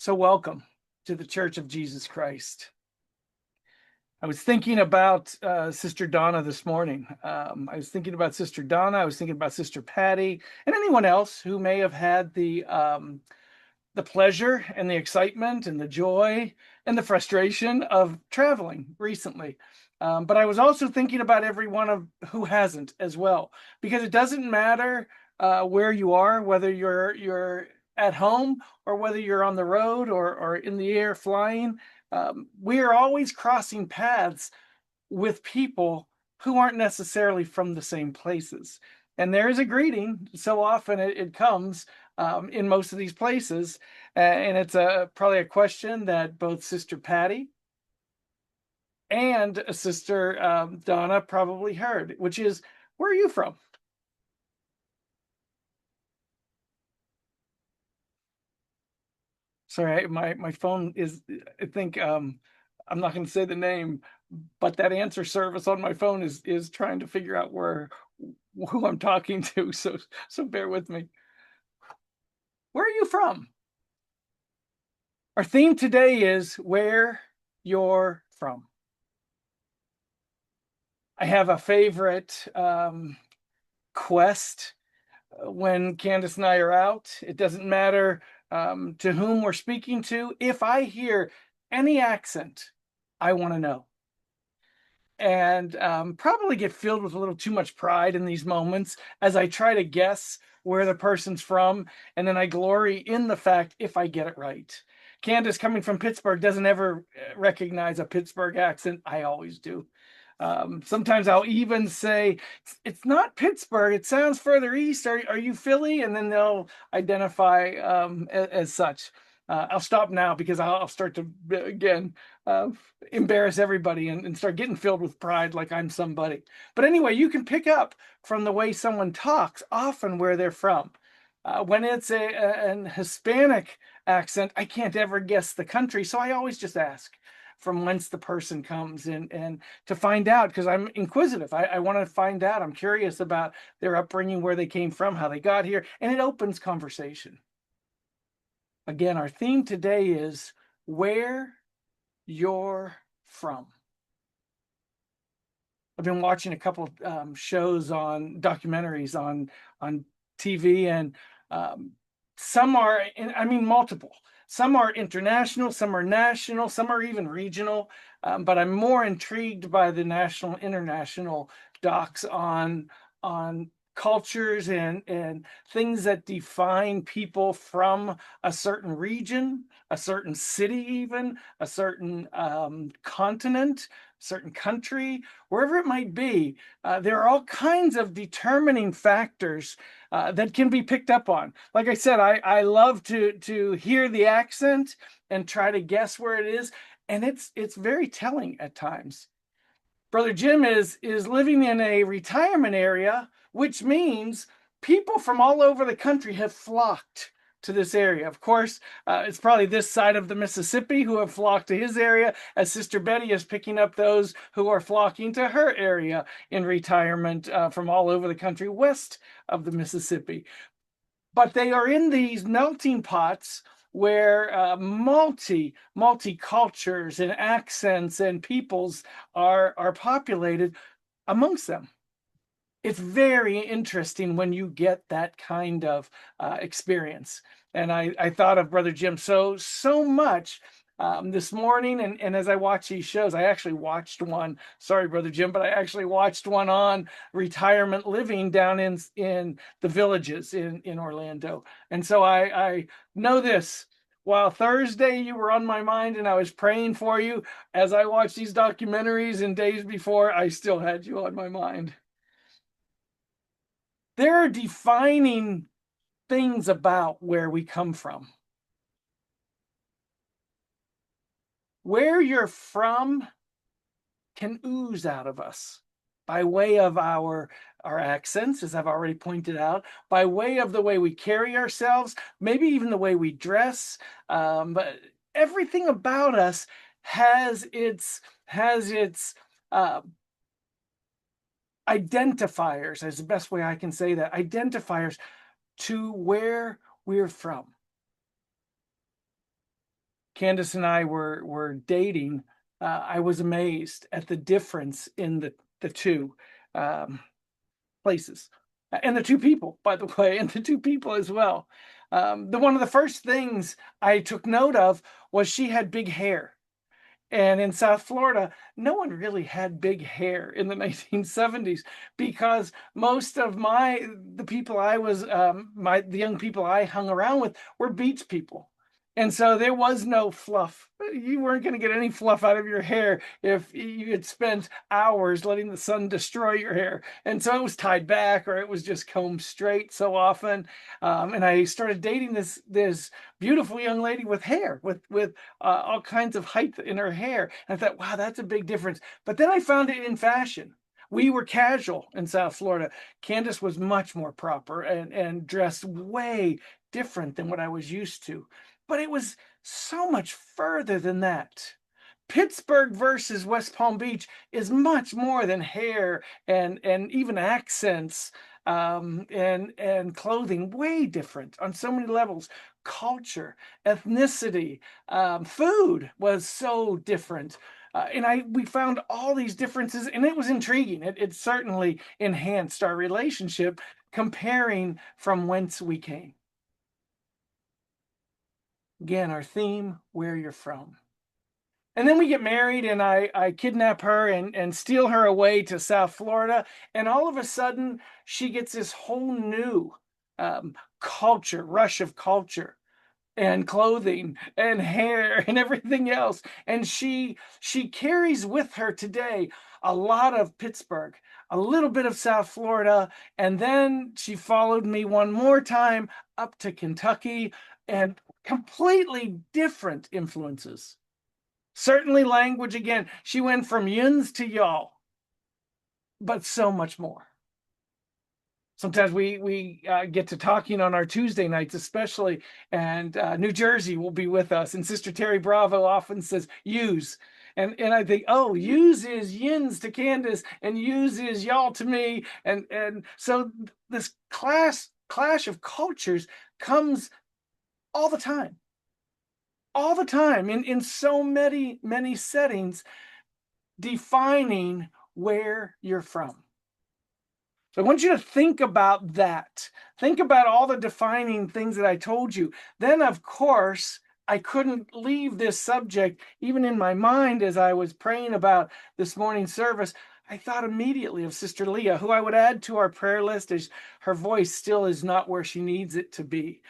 So welcome to the Church of Jesus Christ. I was thinking about Sister Donna this morning. I was thinking about Sister Donna. I was thinking about Sister Patty, and anyone else who may have had the pleasure and the excitement and the joy and the frustration of traveling recently. But I was also thinking about everyone of who hasn't as well, because it doesn't matter where you are, whether you're at home or whether you're on the road or in the air flying. We are always crossing paths with people who aren't necessarily from the same places. And there is a greeting. So often it comes in most of these places. And it's probably a question that both Sister Patty and Sister Donna probably heard, which is, where are you from? Sorry, my phone is, I think, I'm not going to say the name, but that answer service on my phone is trying to figure out who I'm talking to. So bear with me. Where are you from? Our theme today is where you're from. I have a favorite quest when Candace and I are out. It doesn't matter to whom we're speaking to. If I hear any accent, I want to know. And probably get filled with a little too much pride in these moments as I try to guess where the person's from. And then I glory in the fact if I get it right. Candace, coming from Pittsburgh, doesn't ever recognize a Pittsburgh accent. I always do. Sometimes I'll even say, it's not Pittsburgh, it sounds further east. Are you Philly? And then they'll identify as such. I'll stop now because I'll start to, again, embarrass everybody and start getting filled with pride like I'm somebody. But anyway, you can pick up from the way someone talks often where they're from. When it's an Hispanic accent, I can't ever guess the country, so I always just ask from whence the person comes and to find out, because I'm inquisitive. I want to find out. I'm curious about their upbringing, where they came from, how they got here, and it opens conversation. Again, our theme today is where you're from. I've been watching a couple shows on documentaries on TV, and some are, I mean, multiple. Some are international, some are national, some are even regional. But I'm more intrigued by the national, international docs on cultures and things that define people from a certain region, a certain city, even a certain continent, certain country, wherever it might be. There are all kinds of determining factors that can be picked up on. Like I said, I love to hear the accent and try to guess where it is, and it's very telling at times. Brother Jim is living in a retirement area, which means people from all over the country have flocked to this area. Of course, it's probably this side of the Mississippi who have flocked to his area, as Sister Betty is picking up those who are flocking to her area in retirement from all over the country west of the Mississippi. But they are in these melting pots where multi cultures and accents and peoples are populated amongst them. It's very interesting when you get that kind of experience. And I thought of Brother Jim so much this morning, and as I watch these shows, I actually watched one. Sorry, Brother Jim, but I actually watched one on retirement living down in the villages in Orlando. And so I know this. While Thursday you were on my mind and I was praying for you, as I watched these documentaries and days before, I still had you on my mind. There are defining things about where we come from. Where you're from can ooze out of us by way of our accents, as I've already pointed out, by way of the way we carry ourselves, maybe even the way we dress. But everything about us has its identifiers, is the best way I can say that, identifiers to where we're from. Candace and I were dating, I was amazed at the difference in the two um, places and the two people, by the way, and the two people as well. The one of the first things I took note of was she had big hair. And in South Florida, no one really had big hair in the 1970s because most of the people I was the young people I hung around with were beach people. And so there was no fluff. You weren't going to get any fluff out of your hair if you had spent hours letting the sun destroy your hair. And so it was tied back or it was just combed straight so often. And I started dating this beautiful young lady with hair, with all kinds of height in her hair. And I thought, wow, that's a big difference. But then I found it in fashion. We were casual in South Florida. Candace was much more proper and dressed way different than what I was used to. But it was so much further than that. Pittsburgh versus West Palm Beach is much more than hair and even accents and clothing. Way different on so many levels. Culture, ethnicity, food was so different. And we found all these differences, and it was intriguing. It certainly enhanced our relationship comparing from whence we came. Again, our theme, where you're from. And then we get married, and I kidnap her and steal her away to South Florida. And all of a sudden, she gets this whole new culture, rush of culture and clothing and hair and everything else. And she carries with her today a lot of Pittsburgh, a little bit of South Florida, and then she followed me one more time up to Kentucky and completely different influences. Certainly language again. She went from yins to y'all, but so much more. Sometimes we get to talking on our Tuesday nights, especially, and New Jersey will be with us. And Sister Terry Bravo often says "use," and I think, oh, use is yins to Candace, and use is y'all to me, and so this clash of cultures comes all the time in so many settings, defining where you're from. So I want you to think about that. Think about all the defining things that I told you. Then, of course, I couldn't leave this subject, even in my mind as I was praying about this morning's service. I thought immediately of Sister Leah, who I would add to our prayer list as her voice still is not where she needs it to be.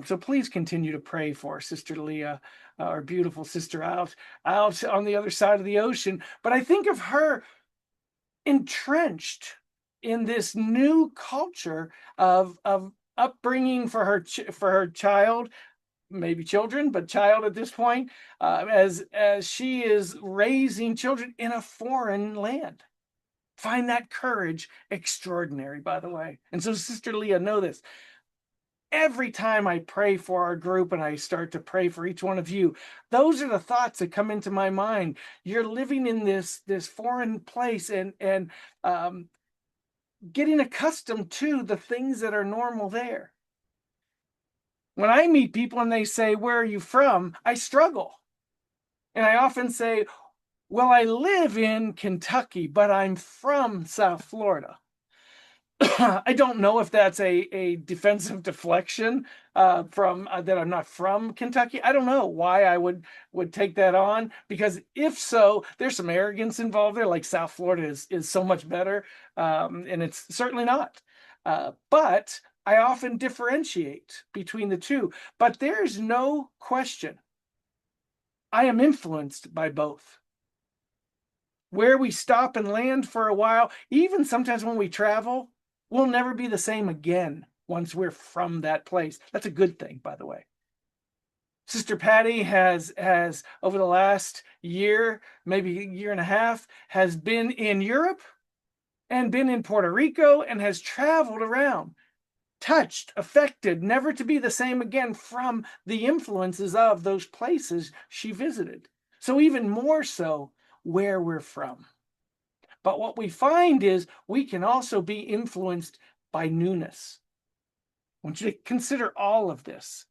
So please continue to pray for Sister Leah, our beautiful sister out on the other side of the ocean. But I think of her entrenched in this new culture of upbringing for her child, maybe children, but child at this point, as she is raising children in a foreign land. Find that courage extraordinary, by the way. And so, Sister Leah, know this. Every time I pray for our group and I start to pray for each one of you, those are the thoughts that come into my mind. You're living in this foreign place and getting accustomed to the things that are normal there. When I meet people and they say, "Where are you from?" I struggle. And I often say, "Well, I live in Kentucky, but I'm from South Florida." I don't know if that's a defensive deflection from that I'm not from Kentucky. I don't know why I would take that on, because if so, there's some arrogance involved there. Like South Florida is so much better, and it's certainly not. But I often differentiate between the two. But there's no question I am influenced by both. Where we stop and land for a while, even sometimes when we travel, we'll never be the same again once we're from that place. That's a good thing, by the way. Sister Patty has over the last year, maybe a year and a half, has been in Europe and been in Puerto Rico and has traveled around, touched, affected, never to be the same again from the influences of those places she visited. So even more so, where we're from. But what we find is we can also be influenced by newness. I want you to consider all of this.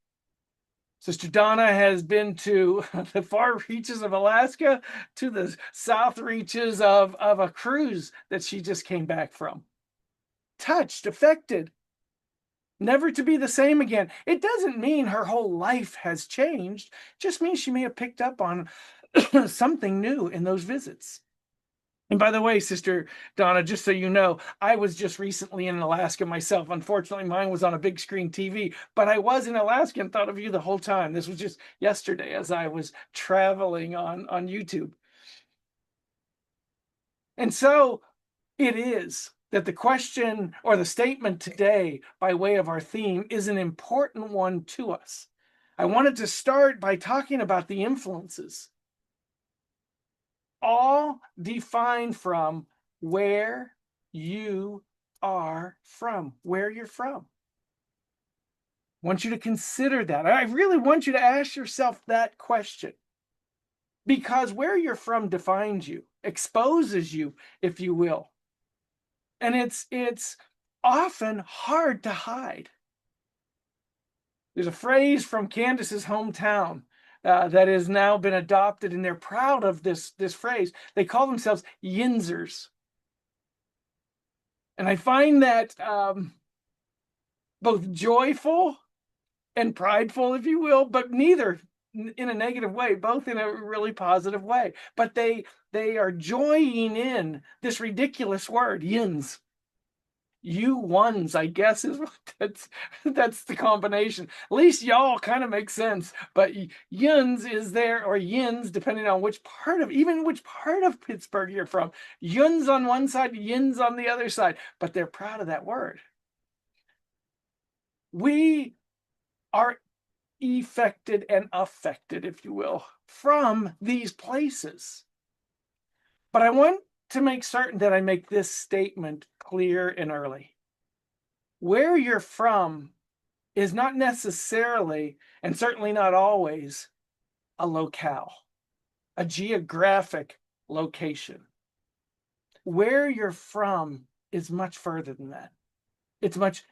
Sister Donna has been to the far reaches of Alaska, to the south reaches of a cruise that she just came back from. Touched, affected, never to be the same again. It doesn't mean her whole life has changed, it just means she may have picked up on something new in those visits. And by the way, Sister Donna, just so you know, I was just recently in Alaska myself. Unfortunately, mine was on a big screen TV, but I was in Alaska and thought of you the whole time. This was just yesterday as I was traveling on YouTube. And so it is that the question or the statement today, by way of our theme, is an important one to us. I wanted to start by talking about the influences, all defined from where you are from, where you're from. I want you to consider that. I really want you to ask yourself that question, because where you're from defines you, exposes you, if you will. And it's often hard to hide. There's a phrase from Candace's hometown that has now been adopted, and they're proud of this phrase. They call themselves Yinzers. And I find that both joyful and prideful, if you will, but neither in a negative way, both in a really positive way. But they are joying in this ridiculous word, yins. You ones, I guess, is what that's the combination. At least y'all kind of make sense. But yins is there, or yins, depending on which part of Pittsburgh you're from. Yins on one side, yins on the other side. But they're proud of that word. We are affected and affected, if you will, from these places. But I want to make certain that I make this statement clear and early. Where you're from is not necessarily, and certainly not always, a locale, a geographic location. Where you're from is much further than that. It's much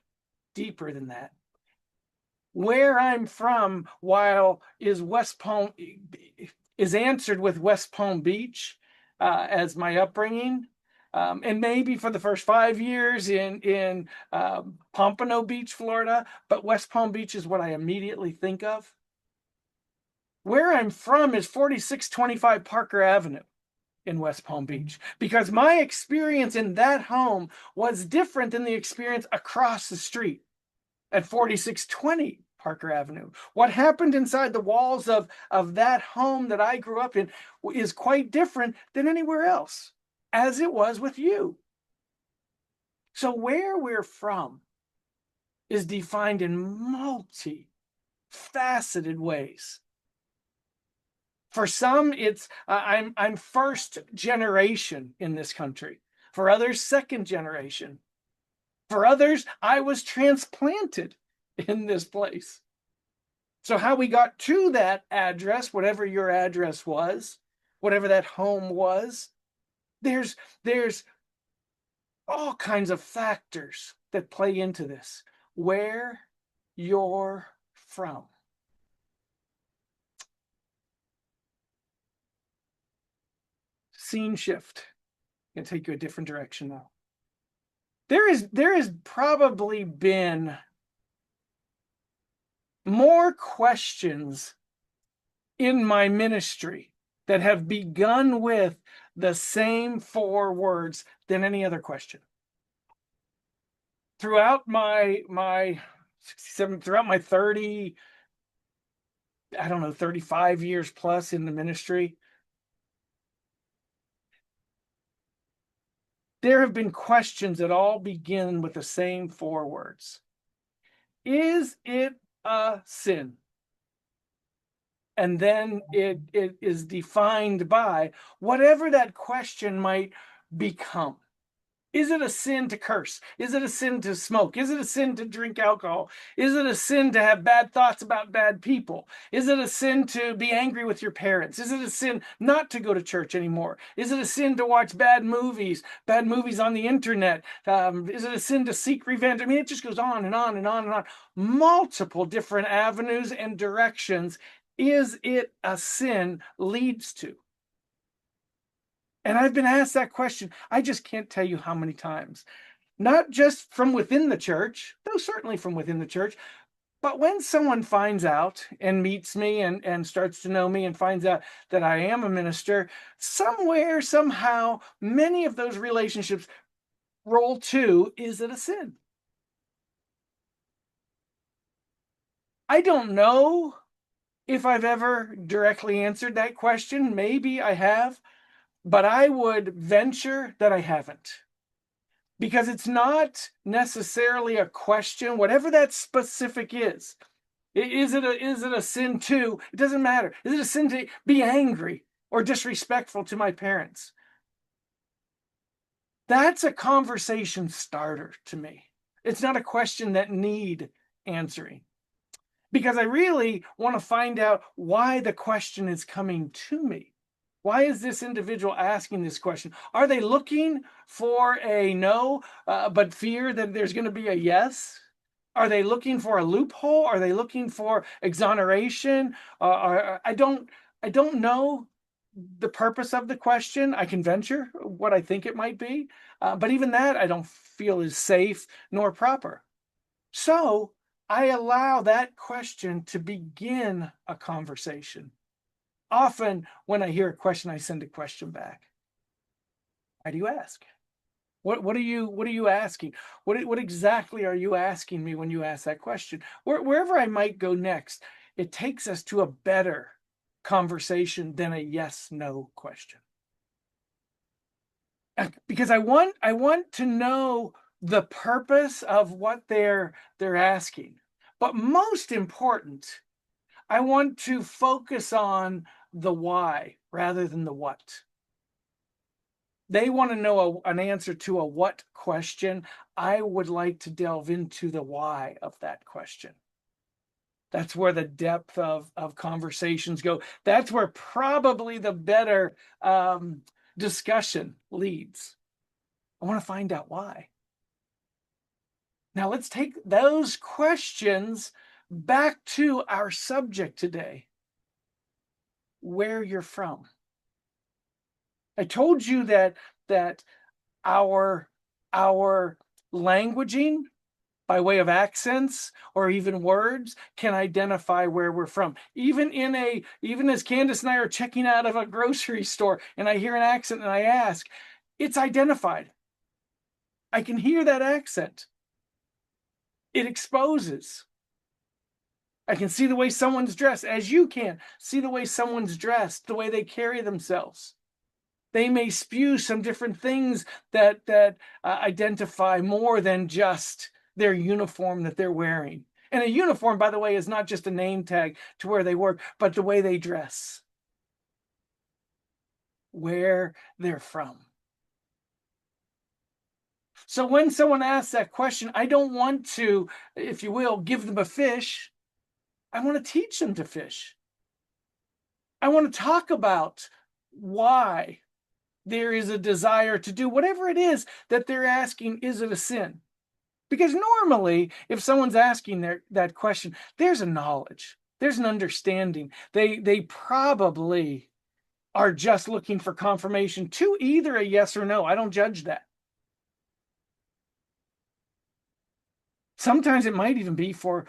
deeper than that. Where I'm from, while is answered with West Palm Beach as my upbringing, and maybe for the first 5 years in Pompano Beach, Florida, but West Palm Beach is what I immediately think of. Where I'm from is 4625 Parker Avenue in West Palm Beach, because my experience in that home was different than the experience across the street at 4620 Parker Avenue. What happened inside the walls of that home that I grew up in is quite different than anywhere else, as it was with you. So where we're from is defined in multi-faceted ways. For some, it's I'm first generation in this country. For others, second generation. For others, I was transplanted in this place. So how we got to that address, whatever your address was, whatever that home was, there's all kinds of factors that play into this. Where you're from. Scene shift. I'm gonna take you a different direction now. There has probably been more questions in my ministry that have begun with the same 4 words than any other question. Throughout my 30, 35 years plus in the ministry, there have been questions that all begin with the same 4 words. Is it a sin? And then it is defined by whatever that question might become. Is it a sin to curse? Is it a sin to smoke? Is it a sin to drink alcohol? Is it a sin to have bad thoughts about bad people? Is it a sin to be angry with your parents? Is it a sin not to go to church anymore? Is it a sin to watch bad movies on the internet? Is it a sin to seek revenge? I mean, it just goes on and on and on and on. Multiple different avenues and directions. Is it a sin leads to? And I've been asked that question. I just can't tell you how many times. Not just from within the church, though certainly from within the church, but when someone finds out and meets me and starts to know me and finds out that I am a minister, somewhere, somehow, many of those relationships roll to, is it a sin? I don't know if I've ever directly answered that question. Maybe I have. But I would venture that I haven't, because it's not necessarily a question, whatever that specific is. Is it a sin to? It doesn't matter. Is it a sin to be angry or disrespectful to my parents? That's a conversation starter to me. It's not a question that need answering, because I really want to find out why the question is coming to me. Why is this individual asking this question? Are they looking for a no, but fear that there's going to be a yes? Are they looking for a loophole? Are they looking for exoneration? I don't know the purpose of the question. I can venture what I think it might be, but even that I don't feel is safe nor proper. So I allow that question to begin a conversation. Often when I hear a question, I send a question back. Why do you ask? What are you asking? What exactly are you asking me when you ask that question? Wherever I might go next, it takes us to a better conversation than a yes no question. Because I want to know the purpose of what they're asking. But most important, I want to focus on the why rather than the what. They want to know an answer to a what question. I would like to delve into the why of that question. That's where the depth of conversations go. That's where probably the better discussion leads. I want to find out why. Now let's take those questions back to our subject today. Where you're from. I told you that our languaging by way of accents or even words can identify where we're from. Even as Candace and I are checking out of a grocery store and I hear an accent and I ask, it's identified. I can hear that accent. It exposes. I can see the way someone's dressed, as you can see the way someone's dressed, the way they carry themselves. They may spew some different things that identify more than just their uniform that they're wearing. And a uniform, by the way, is not just a name tag to where they work, but the way they dress, where they're from. So when someone asks that question, I don't want to, if you will, give them a fish. I want to teach them to fish. I want to talk about why there is a desire to do whatever it is that they're asking. Is it a sin? Because normally, if someone's asking that question, there's a knowledge, there's an understanding. They probably are just looking for confirmation to either a yes or no. I don't judge that. Sometimes it might even be for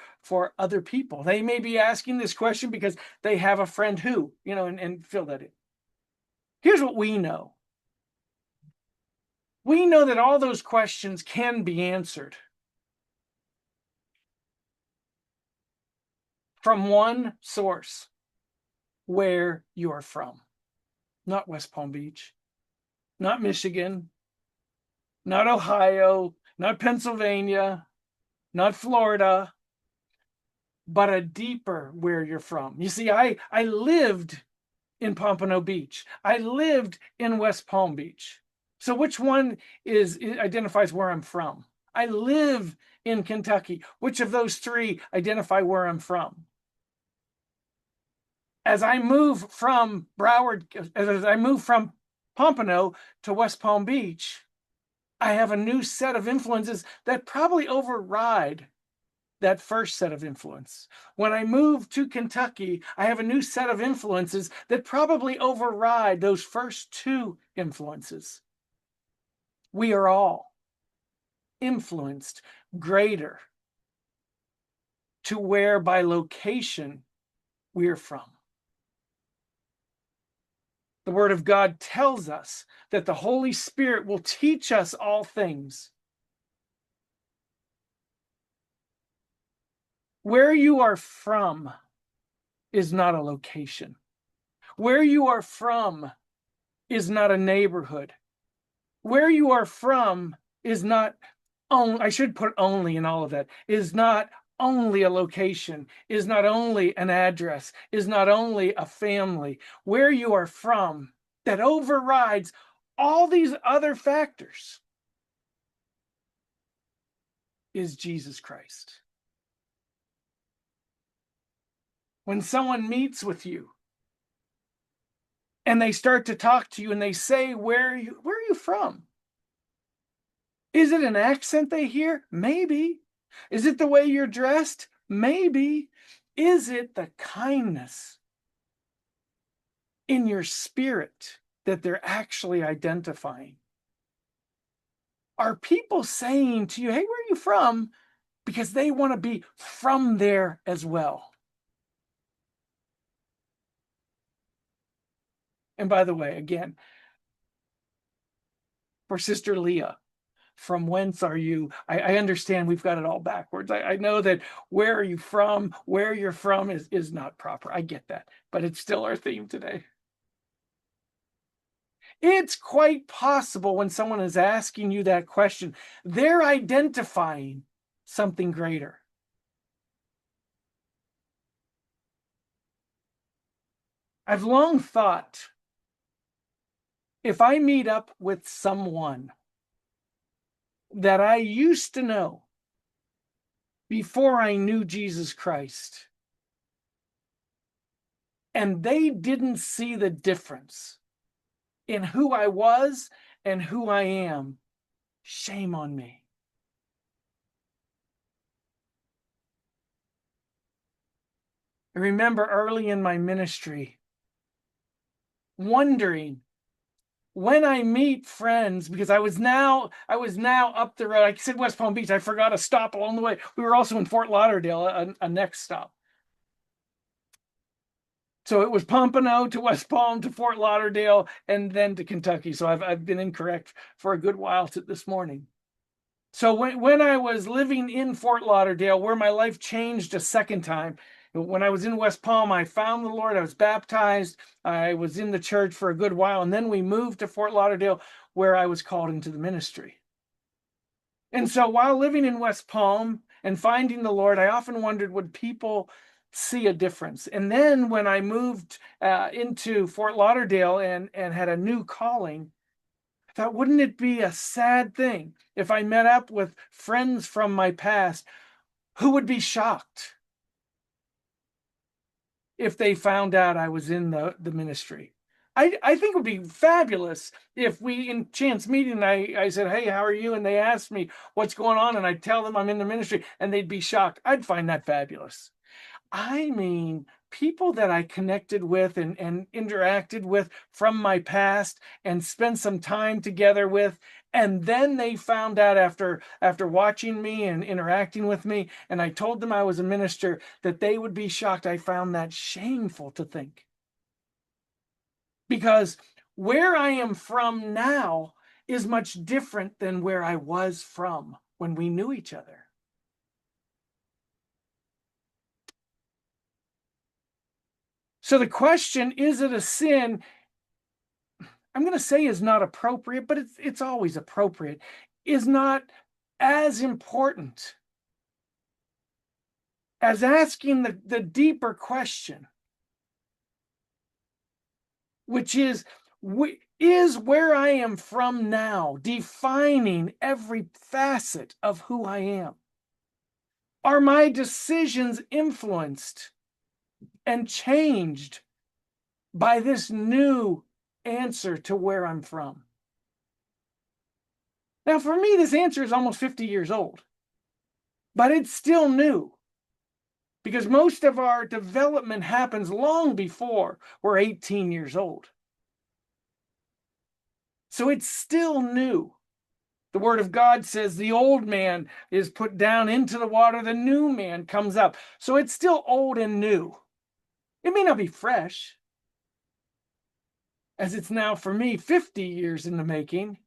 other people. They may be asking this question because they have a friend who, and fill that in. Here's what we know. We know that all those questions can be answered from one source: where you are from. Not West Palm Beach, not Michigan, not Ohio, not Pennsylvania, not Florida, but a deeper where you're from. You see, I lived in Pompano Beach. I lived in West Palm Beach. So which one identifies where I'm from? I live in Kentucky. Which of those three identify where I'm from? As I move from as I move from Pompano to West Palm Beach, I have a new set of influences that probably override that first set of influence. When I move to Kentucky, I have a new set of influences that probably override those first two influences. We are all influenced greater to where by location we're from. The Word of God tells us that the Holy Spirit will teach us all things. Where you are from is not a location. Where you are from is not a neighborhood. Where you are from is not, I should put only in all of that, is not only a location, is not only an address, is not only a family. Where you are from that overrides all these other factors is Jesus Christ. When someone meets with you and they start to talk to you and they say, where are you from? Is it an accent they hear? Maybe. Is it the way you're dressed? Maybe. Is it the kindness in your spirit that they're actually identifying? Are people saying to you, hey, where are you from? Because they want to be from there as well. And by the way, again, for Sister Leah, from whence are you? I understand we've got it all backwards. I know that where are you from, where you're from is not proper. I get that, but it's still our theme today. It's quite possible when someone is asking you that question, they're identifying something greater. I've long thought, if I meet up with someone that I used to know before I knew Jesus Christ, and they didn't see the difference in who I was and who I am, shame on me. I remember early in my ministry wondering when I meet friends, because I was now up the road. I said West Palm Beach. I forgot a stop along the way. We were also in Fort Lauderdale, a next stop. So it was Pompano to West Palm to Fort Lauderdale and then to Kentucky. So I've been incorrect for a good while this morning. So when I was living in Fort Lauderdale, where my life changed a second time, when I was in West Palm, I found the Lord. I was baptized. I was in the church for a good while. And then we moved to Fort Lauderdale, where I was called into the ministry. And so while living in West Palm and finding the Lord, I often wondered, would people see a difference? And then when I moved into Fort Lauderdale and had a new calling, I thought, wouldn't it be a sad thing if I met up with friends from my past who would be shocked if they found out I was in the ministry? I think it would be fabulous if we, in chance meeting, I said, hey, how are you? And they asked me what's going on, and I tell them I'm in the ministry, and they'd be shocked. I'd find that fabulous. I mean, people that I connected with and interacted with from my past and spent some time together with, and then they found out after watching me and interacting with me, and I told them I was a minister, that they would be shocked. I found that shameful to think. Because where I am from now is much different than where I was from when we knew each other. So the question, is it a sin? I'm going to say is not appropriate, but it's always appropriate, is not as important as asking the deeper question, which is, Is where I am from now defining every facet of who I am? Are my decisions influenced and changed by this new answer to where I'm from? Now, for me, this answer is almost 50 years old, but it's still new because most of our development happens long before we're 18 years old. So it's still new. The word of God says the old man is put down into the water, the new man comes up. So it's still old and new. It may not be fresh, as it's now for me 50 years in the making,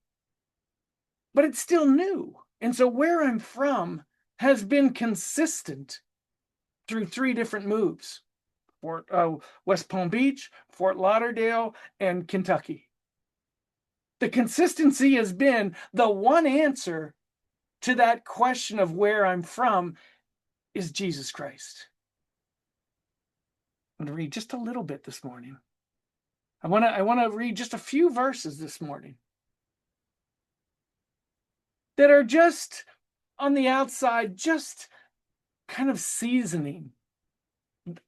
but it's still new. And so where I'm from has been consistent through 3 different moves: West Palm Beach, Fort Lauderdale, and Kentucky. The consistency has been the one answer to that question of where I'm from is Jesus Christ. I'm going to read just a little bit this morning. I want to read just a few verses this morning that are just on the outside, just kind of seasoning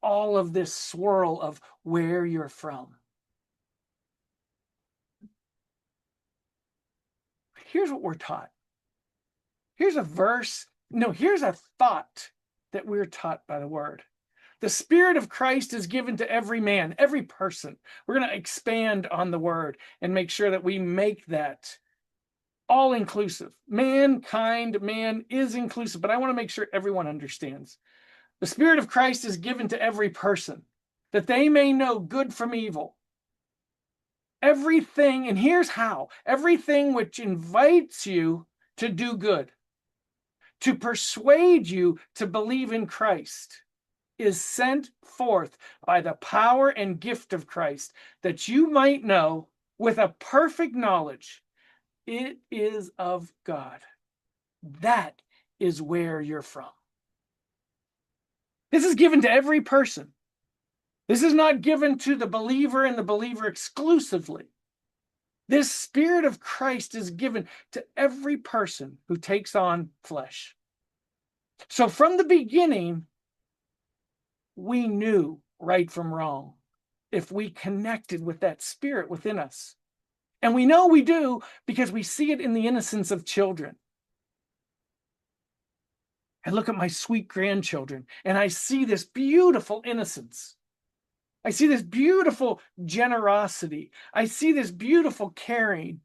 all of this swirl of where you're from. Here's what we're taught. Here's a verse. No, here's a thought that we're taught by the word. The Spirit of Christ is given to every man, every person. We're going to expand on the word and make sure that we make that all inclusive. Mankind, man is inclusive, but I want to make sure everyone understands. The Spirit of Christ is given to every person that they may know good from evil. Everything, and here's how: everything which invites you to do good, to persuade you to believe in Christ, is sent forth by the power and gift of Christ, that you might know with a perfect knowledge it is of God. That is where you're from. This is given to every person. This is not given to the believer and the believer exclusively. This Spirit of Christ is given to every person who takes on flesh. So from the beginning, we knew right from wrong if we connected with that Spirit within us. And we know we do because we see it in the innocence of children. I look at my sweet grandchildren and I see this beautiful innocence. I see this beautiful generosity. I see this beautiful caring.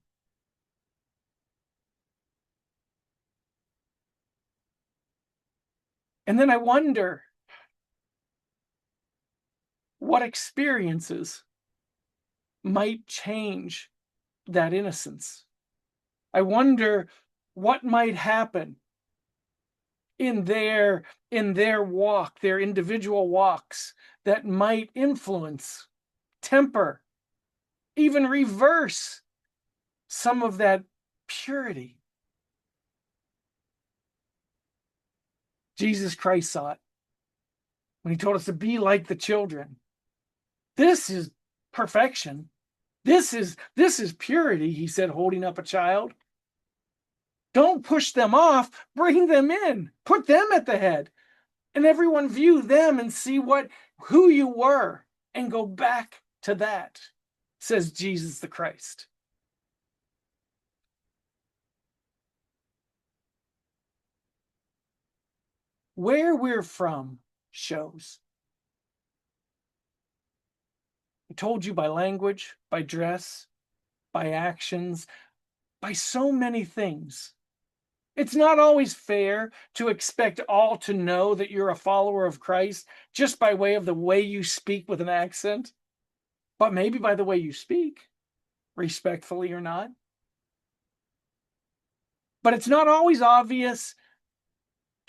And then I wonder what experiences might change that innocence. I wonder what might happen in their walk, their individual walks, that might influence, temper, even reverse some of that purity. Jesus Christ saw it when he told us to be like the children. This is perfection. This is purity, he said, holding up a child. Don't push them off, bring them in, put them at the head, and everyone view them and see who you were and go back to that, says Jesus the Christ. Where we're from shows. I told you, by language, by dress, by actions, by so many things. It's not always fair to expect all to know that you're a follower of Christ just by way of the way you speak with an accent, but maybe by the way you speak, respectfully or not. But it's not always obvious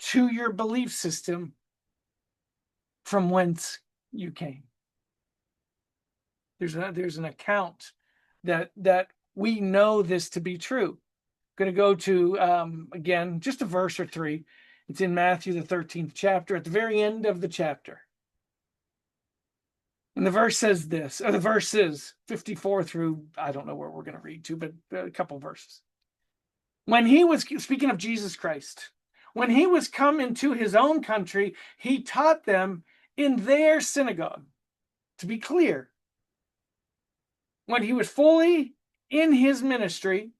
to your belief system from whence you came. There's an account that we know this to be true. I'm going to go to, again, just a verse or 3. It's in Matthew, the 13th chapter, at the very end of the chapter. And the verse says this, or the verse is 54 through, I don't know where we're going to read to, but a couple verses. When he was, speaking of Jesus Christ, when he was come into his own country, he taught them in their synagogue. To be clear, when he was fully in his ministry,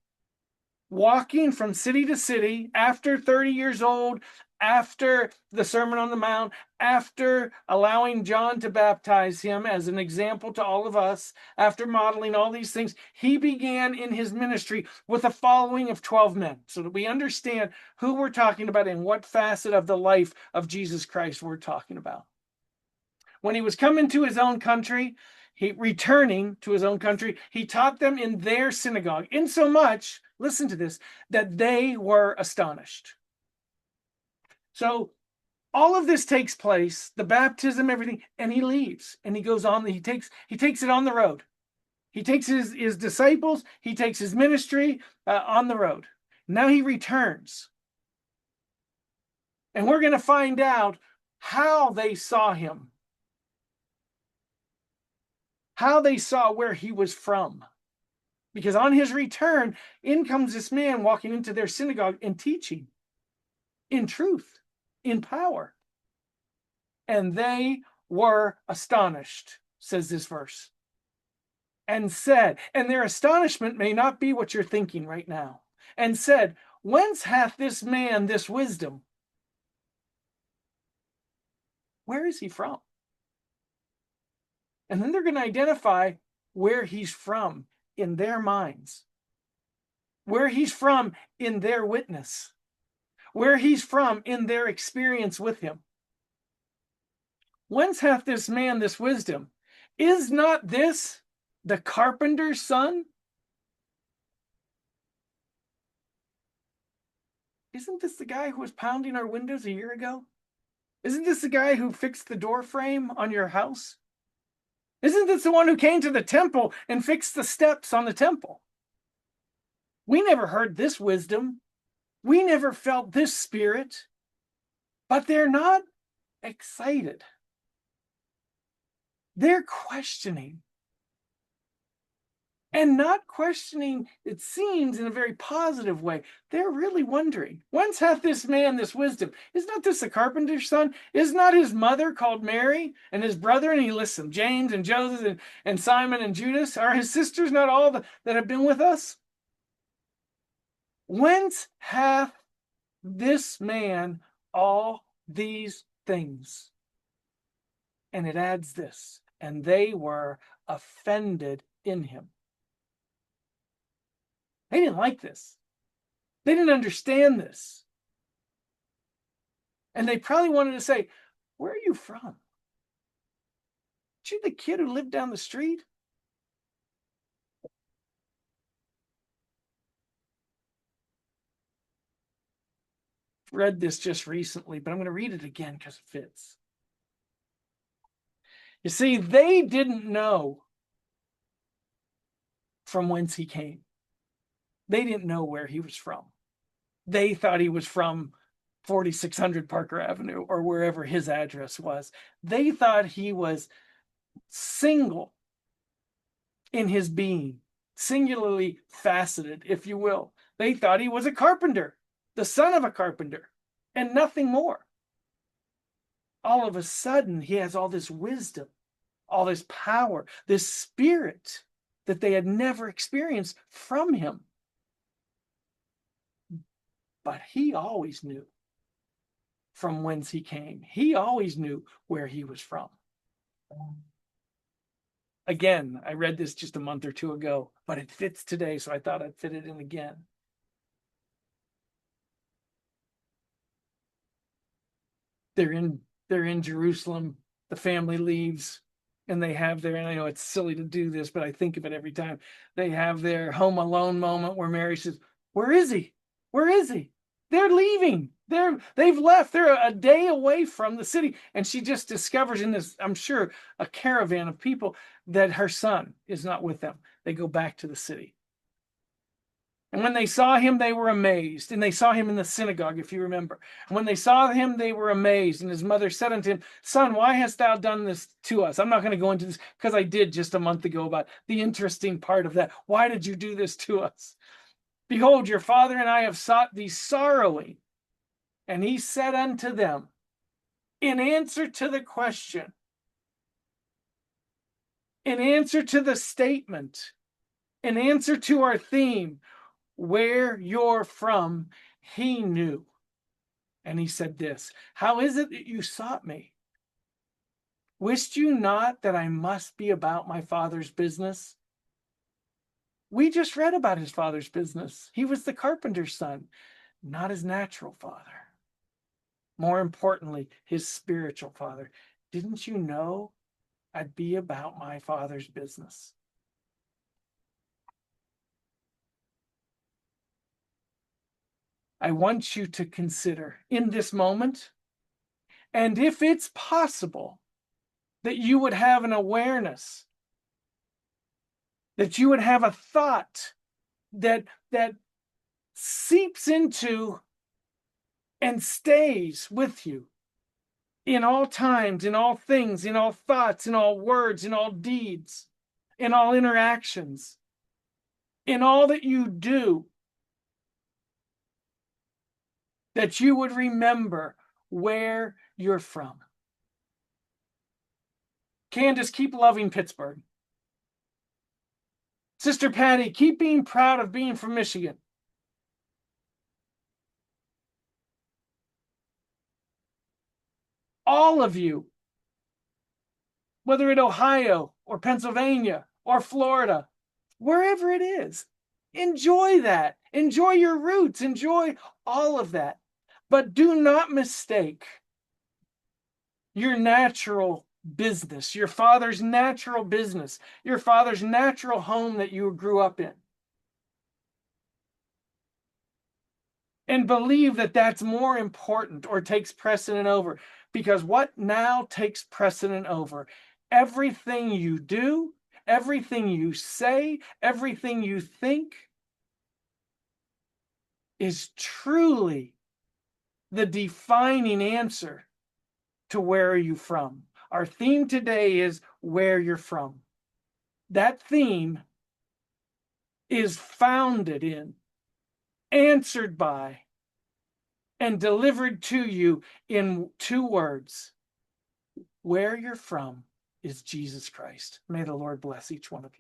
walking from city to city, after 30 years old, after the Sermon on the Mount, after allowing John to baptize him as an example to all of us, after modeling all these things, he began in his ministry with a following of 12 men, so that we understand who we're talking about and what facet of the life of Jesus Christ we're talking about. When he was coming to his own country, returning to his own country, he taught them in their synagogue, insomuch, listen to this, that they were astonished. So all of this takes place, the baptism, everything, and he leaves and he goes on, he takes it on the road. He takes his disciples, he takes his ministry on the road. Now he returns. And we're going to find out how they saw him. How they saw where he was from. Because on his return, in comes this man walking into their synagogue and teaching in truth, in power. And they were astonished, says this verse. And said, and their astonishment may not be what you're thinking right now. And said, whence hath this man this wisdom? Where is he from? And then they're going to identify where he's from in their minds, where he's from in their witness, where he's from in their experience with him. Whence hath this man this wisdom? Is not this the carpenter's son? Isn't this the guy who was pounding our windows a year ago? Isn't this the guy who fixed the door frame on your house? Isn't this the one who came to the temple and fixed the steps on the temple? We never heard this wisdom. We never felt this spirit. But they're not excited. They're questioning. And not questioning, it seems, in a very positive way. They're really wondering, whence hath this man this wisdom? Is not this the carpenter's son? Is not his mother called Mary, and his brother, and he lists them, James and Joseph and Simon and Judas? Are his sisters not all that have been with us? Whence hath this man all these things? And it adds this, and they were offended in him. They didn't like this. They didn't understand this. And they probably wanted to say, where are you from? Aren't you the kid who lived down the street? Read this just recently, but I'm going to read it again because it fits. You see, they didn't know from whence he came. They didn't know where he was from. They thought he was from 4600 Parker Avenue or wherever his address was. They thought he was single in his being, singularly faceted, if you will. They thought he was a carpenter, the son of a carpenter, and nothing more. All of a sudden, he has all this wisdom, all this power, this spirit that they had never experienced from him. But he always knew from whence he came. He always knew where he was from. Again, I read this just a month or two ago, but it fits today, so I thought I'd fit it in again. They're in Jerusalem. The family leaves, and they have their, and I know it's silly to do this, but I think of it every time. They have their home alone moment where Mary says, where is he? Where is he? They're leaving. They've left. They're a day away from the city. And she just discovers in this, I'm sure, a caravan of people that her son is not with them. They go back to the city. And when they saw him, they were amazed. And they saw him in the synagogue, if you remember. And when they saw him, they were amazed. And his mother said unto him, Son, why hast thou done this to us? I'm not going to go into this because I did just a month ago about the interesting part of that. Why did you do this to us? Behold, your father and I have sought thee sorrowing. And he said unto them, in answer to the question, in answer to the statement, in answer to our theme, where you're from, he knew. And he said this, how is it that you sought me? Wist you not that I must be about my father's business? We just read about his father's business. He was the carpenter's son, not his natural father. More importantly, his spiritual father. Didn't you know I'd be about my father's business? I want you to consider in this moment, and if it's possible, that you would have an awareness, that you would have a thought that seeps into and stays with you in all times, in all things, in all thoughts, in all words, in all deeds, in all interactions, in all that you do, that you would remember where you're from. Candace, keep loving Pittsburgh. Sister Patty, keep being proud of being from Michigan. All of you, whether in Ohio or Pennsylvania or Florida, wherever it is, enjoy that. Enjoy your roots. Enjoy all of that. But do not mistake your natural business, your father's natural business, your father's natural home that you grew up in. And believe that that's more important or takes precedent over. Because what now takes precedent over? Everything you do, everything you say, everything you think is truly the defining answer to where are you from. Our theme today is where you're from. That theme is founded in, answered by, and delivered to you in 2 words. Where you're from is Jesus Christ. May the Lord bless each one of you.